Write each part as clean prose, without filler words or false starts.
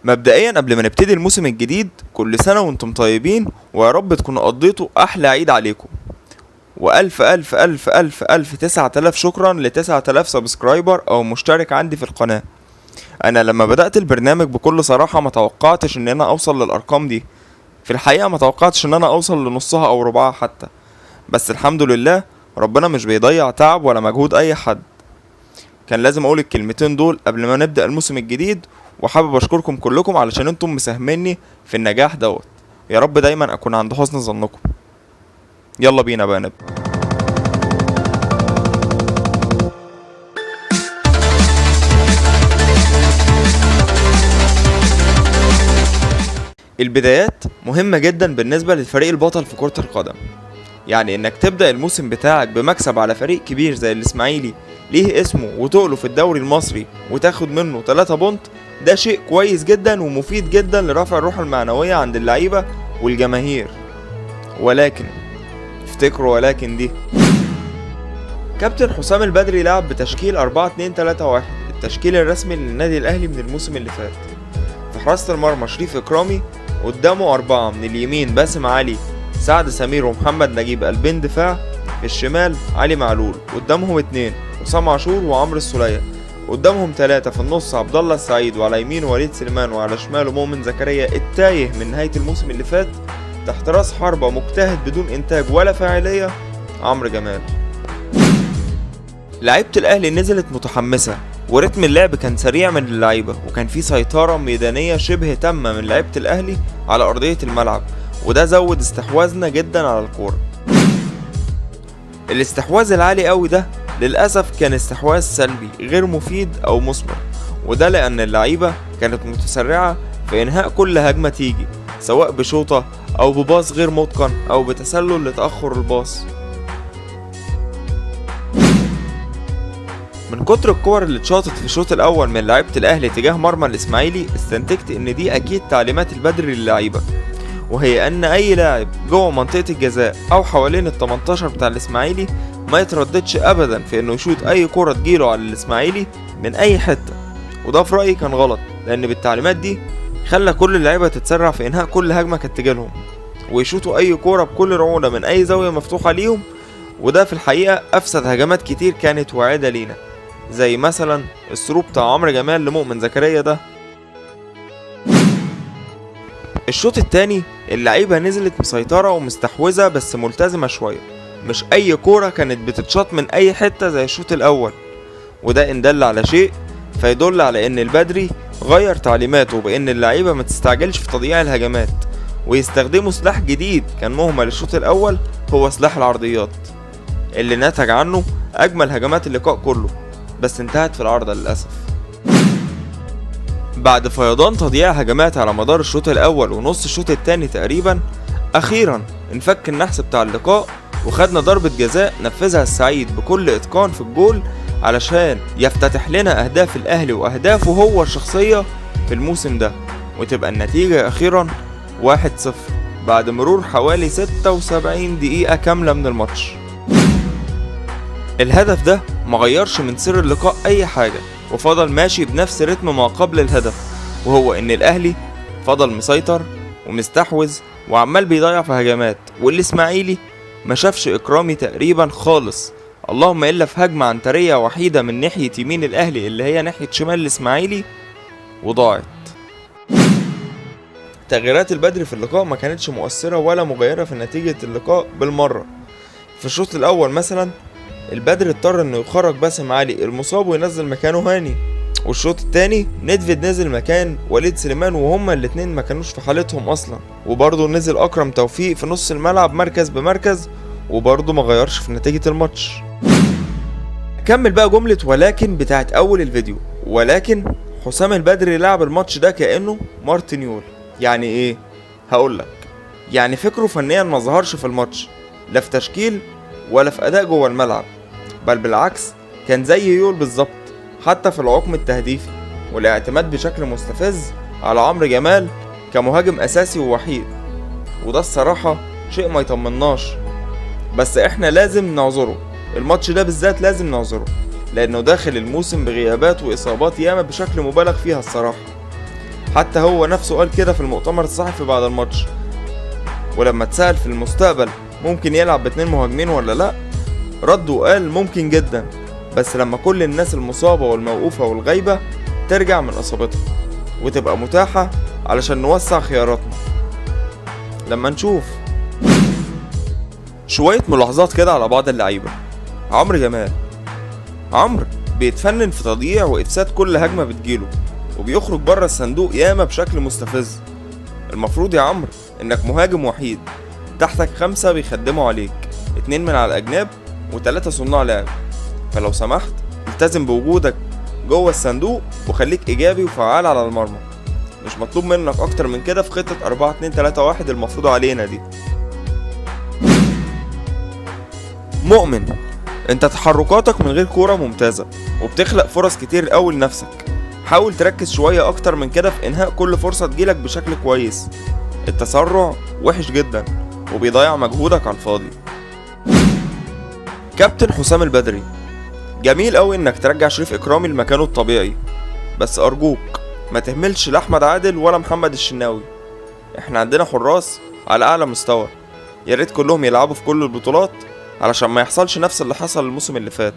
مبدئيا قبل ما نبتدي الموسم الجديد، كل سنة وانتم طيبين، ويا رب تكونوا قضيتوا احلى عيد عليكم. والف الف الف الف الف 9000 شكرا ل 9000 سبسكرايبر او مشترك عندي في القناة. انا لما بدأت البرنامج بكل صراحة ما توقعتش ان انا اوصل للارقام دي. في الحقيقة ما توقعتش ان انا اوصل لنصها او ربعها حتى، بس الحمد لله ربنا مش بيضيع تعب ولا مجهود اي حد. كان لازم اقول الكلمتين دول قبل ما نبدأ الموسم الجديد، وحابب اشكركم كلكم علشان انتم مساهميني في النجاح دوت. يا رب دايما اكون عند حسن ظنكم. يلا بينا بقى نبدأ. البدايات مهمة جدا بالنسبة للفريق البطل في كرة القدم. يعني انك تبدأ الموسم بتاعك بمكسب على فريق كبير زي الاسماعيلي ليه اسمه وتقله في الدوري المصري وتاخد منه 3 بونت، ده شيء كويس جدا ومفيد جدا لرفع الروح المعنوية عند اللعيبة والجماهير. ولكن افتكروا ولكن دي، كابتن حسام البدري لعب بتشكيل 4-2-3-1، التشكيل الرسمي للنادي الاهلي من الموسم اللي فات. في حراسة المرمى شريف اكرامي، قدامه 4 من اليمين باسم علي، سعد سمير ومحمد نجيب قلبين دفاع، في الشمال علي معلول، قدامهم 2 حسام عاشور وعمرو السولية، قدامهم 3 في النص عبد الله السعيد، وعلى يمين وليد سليمان، وعلى شماله مؤمن زكريا التايه من نهاية الموسم اللي فات، تحت راس حربة مجتهد بدون انتاج ولا فاعلية عمرو جمال. لعيبة الاهلي نزلت متحمسة، ورتم اللعب كان سريع من اللعيبة، وكان في سيطرة ميدانية شبه تامة من لعيبة الاهلي على ارضية الملعب، وده زود استحواذنا جدا على الكورة. الاستحواذ العالي قوي ده للأسف كان استحواذ سلبي غير مفيد او مثمر، وده لان اللعيبة كانت متسرعة في انهاء كل هجمة تيجي، سواء بشوطة او بباص غير متقن او بتسلل لتأخر الباص. من كتر الكور اللي اتشاطت في الشوط الاول من لعيبة الاهلي تجاه مرمى الاسماعيلي، استنتجت ان دي اكيد تعليمات البدري للعيبة، وهي ان اي لاعب جوه منطقة الجزاء او حوالين ال 18 بتاع الاسماعيلي ما يترددش ابدا في انه يشوط اي كرة تجيله على الاسماعيلي من اي حتة. وده في رأيي كان غلط، لان بالتعليمات دي خلى كل اللعيبة تتسرع في انهاء كل هجمة كانت تجيلهم، ويشوطوا اي كرة بكل رعونة من اي زاوية مفتوحة ليهم. وده في الحقيقة افسد هجمات كتير كانت واعدة لينا، زي مثلا الثرو بتاع عمرو جمال لمؤمن زكريا ده. الشوط التاني اللعيبة نزلت مسيطرة ومستحوذة بس ملتزمة شوية، مش اي كورة كانت بتتشاط من اي حتة زي الشوط الاول. وده ان دل على شيء فيدل على ان البدري غير تعليماته بان اللعيبة ما تستعجلش في تضييع الهجمات، ويستخدموا سلاح جديد كان مهمل الشوط الاول، هو سلاح العرضيات، اللي نتج عنه اجمل هجمات اللقاء كله، بس انتهت في العارضة للأسف. بعد فيضان تضييع هجمات على مدار الشوط الأول ونص الشوط التاني تقريبا، أخيرا انفك النحس بتاع اللقاء، وخدنا ضربة جزاء نفذها السعيد بكل إتقان في الجول علشان يفتتح لنا أهداف الأهلي وأهدافه هو الشخصية في الموسم ده، وتبقى النتيجة أخيرا 1-0 بعد مرور حوالي 76 دقيقة كاملة من الماتش. الهدف ده مغيرش من سر اللقاء اي حاجة، وفضل ماشي بنفس رتم ما قبل الهدف، وهو ان الاهلي فضل مسيطر ومستحوذ وعمال بيضيع في هجمات، والاسماعيلي ما شافش اكرامي تقريبا خالص، اللهم الا في هجمة عنترية وحيدة من ناحية يمين الاهلي اللي هي ناحية شمال الاسماعيلي وضاعت. تغييرات البدري في اللقاء ما كانتش مؤثرة ولا مغيرة في نتيجة اللقاء بالمرة. في الشوط الاول مثلا البدري اضطر انه يخرج باسم علي المصاب وينزل مكانه هاني، والشوط التاني ندفيد نزل مكان وليد سليمان، وهما الاتنين ما كانوش في حالتهم اصلا، وبرضه نزل اكرم توفيق في نص الملعب مركز بمركز، وبرضه ما غيرش في نتيجة الماتش. كمل بقى جملة ولكن بتاعت اول الفيديو، ولكن حسام البدري لعب الماتش ده كأنه مارتينيول. يعني ايه؟ هقولك، يعني فكره فنيا ما ظهرش في الماتش، لا في تشكيل ولا في اداء جوه الملعب، بل بالعكس كان زي يول بالظبط، حتى في العقم التهديفي والاعتماد بشكل مستفز على عمرو جمال كمهاجم اساسي ووحيد. وده الصراحة شيء ما يطمناش، بس احنا لازم نعذره، الماتش ده بالذات لازم نعذره، لانه داخل الموسم بغيابات واصابات ياما بشكل مبالغ فيها الصراحة. حتى هو نفسه قال كده في المؤتمر الصحفي بعد الماتش. ولما اتسأل في المستقبل ممكن يلعب باتنين مهاجمين ولا لا، رد وقال ممكن جدا، بس لما كل الناس المصابة والموقوفة والغايبة ترجع من اصابتها وتبقى متاحة علشان نوسع خياراتنا. لما نشوف شوية ملاحظات كده على بعض اللعيبة. عمرو جمال، عمرو بيتفنن في تضييع وإفساد كل هجمة بتجيله، وبيخرج بره الصندوق ياما بشكل مستفز. المفروض يا عمرو انك مهاجم وحيد، تحتك 5 بيخدموا عليك، 2 من على الأجناب و3 صناع لعب، فلو سمحت التزم بوجودك جوه الصندوق وخليك إيجابي وفعال على المرمى. مش مطلوب منك أكتر من كده في خطة 4-2-3-1 المفروض علينا دي. مؤمن، انت تحركاتك من غير كورة ممتازة وبتخلق فرص كتير قوي لنفسك، حاول تركز شوية اكتر من كده في انهاء كل فرصة تجيلك بشكل كويس. التسرع وحش جدا وبيضيع مجهودك على الفاضي. كابتن حسام البدري، جميل قوي انك ترجع شريف اكرامي لمكانه الطبيعي، بس ارجوك ما تهملش لا احمد عادل ولا محمد الشناوي. احنا عندنا حراس على اعلى مستوى، يا ريت كلهم يلعبوا في كل البطولات علشان ما يحصلش نفس اللي حصل الموسم اللي فات.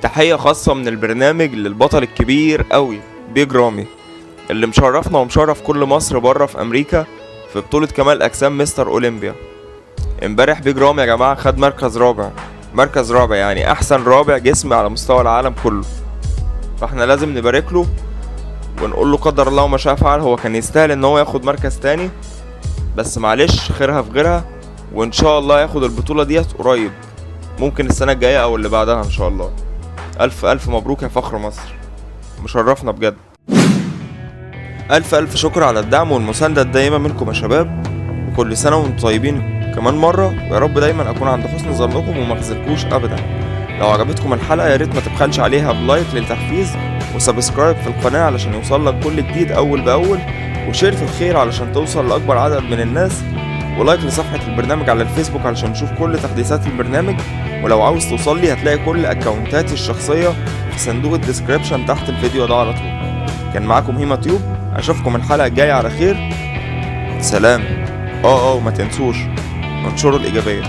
تحية خاصة من البرنامج للبطل الكبير قوي بيج رامي، اللي مشرفنا ومشرف كل مصر بره في امريكا في بطولة كمال اجسام مستر اولمبيا. امبارح بيج رامي يا جماعة خد مركز رابع يعني احسن رابع جسم على مستوى العالم كله، فاحنا لازم نبارك له ونقول له قدر الله وما شاء فعل. هو كان يستاهل ان هو ياخد مركز تاني، بس معلش خيرها في غيرها، وان شاء الله ياخد البطولة ديت قريب، ممكن السنة الجاية او اللي بعدها ان شاء الله. الف الف مبروك يا فخر مصر، مشرفنا بجد. الف شكر على الدعم والمساندة الدائمة منكم يا شباب، وكل سنة وانتم طيبين كمان مرة، ويا رب دايما اكون عند حسن ظنكم وما اخذلكوش ابدا. لو عجبتكم الحلقة يا ريت ما تبخلش عليها بلايك للتحفيز، وسبسكرايب في القناة علشان يوصلك كل جديد اول باول، وشير في الخير علشان توصل لاكبر عدد من الناس، ولايك لصفحة البرنامج على الفيسبوك علشان نشوف كل تحديثات البرنامج. ولو عاوز توصل لي هتلاقي كل اكونتاتي الشخصية في صندوق الديسكريبشن تحت الفيديو ده على طول. كان معاكم هيما تيوب، اشوفكم الحلقة الجاية على خير، سلام. وما تنسوش انشروا الإيجابية.